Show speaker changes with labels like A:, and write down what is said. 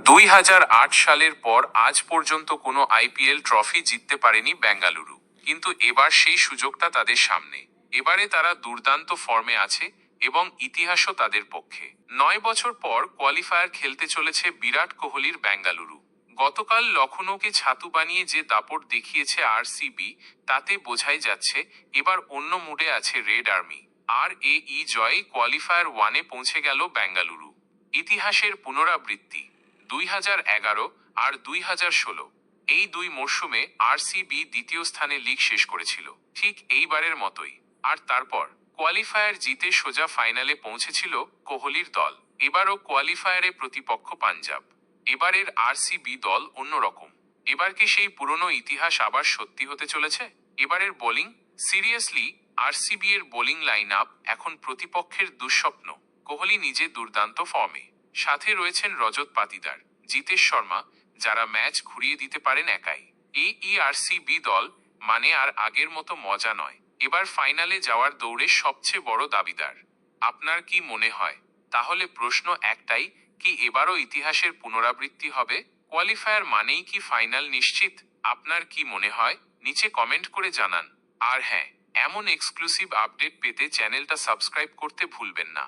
A: 2008 সালের পর আজ পর্যন্ত কোনো আইপিএল ট্রফি জিততে পারেনি বেঙ্গালুরু, কিন্তু এবার সেই সুযোগটা তাদের সামনে। এবারে তারা দুর্দান্ত ফর্মে আছে এবং ইতিহাসও তাদের পক্ষে। 9 বছর পর কোয়ালিফায়ার খেলতে চলেছে বিরাট কোহলির বেঙ্গালুরু। গতকাল লখনৌকে ছাতু বানিয়ে যে দাপট দেখিয়েছে আরসিবি, তাতে বোঝাই যাচ্ছে এবার অন্য মুডে আছে রেড আর্মি। আর এই জয়ে কোয়ালিফায়ার 1-এ পৌঁছে গেল বেঙ্গালুরু। ইতিহাসের পুনরাবৃত্তি 2011 আর 2016, এই দুই মরশুমে আরসিবি দ্বিতীয় স্থানে লিগ শেষ করেছিল, ঠিক এইবারের মতোই। আর তারপর কোয়ালিফায়ার জিতে সোজা ফাইনালে পৌঁছেছিল কোহলির দল। এবারও কোয়ালিফায়ারে প্রতিপক্ষ পাঞ্জাব। এবারের আরসিবি দল অন্যরকম। এবার কি সেই পুরনো ইতিহাস আবার সত্যি হতে চলেছে? এবারের বোলিং, সিরিয়াসলি আরসিবি এর বোলিং লাইন আপ এখন প্রতিপক্ষের দুঃস্বপ্ন। কোহলি নিজে দুর্দান্ত ফর্মে, সাথে রয়েছেন রজত পাতিদার, জিতেশ শর্মা, যারা ম্যাচ ঘুরিয়ে দিতে পারেন একাই। এই আরসিবি দল মানে আর আগের মতো মজা নয়, এবার ফাইনালে যাওয়ার দৌড়ে সবচেয়ে বড় দাবিদার। আপনার কি মনে হয়? তাহলে প্রশ্ন একটাই, কি এবারও ইতিহাসের পুনরাবৃত্তি হবে? কোয়ালিফায়ার মানেই কি ফাইনাল নিশ্চিত? আপনার কি মনে হয় নিচে কমেন্ট করে জানান। আর হ্যাঁ, এমন এক্সক্লুসিভ আপডেট পেতে চ্যানেলটা সাবস্ক্রাইব করতে ভুলবেন না।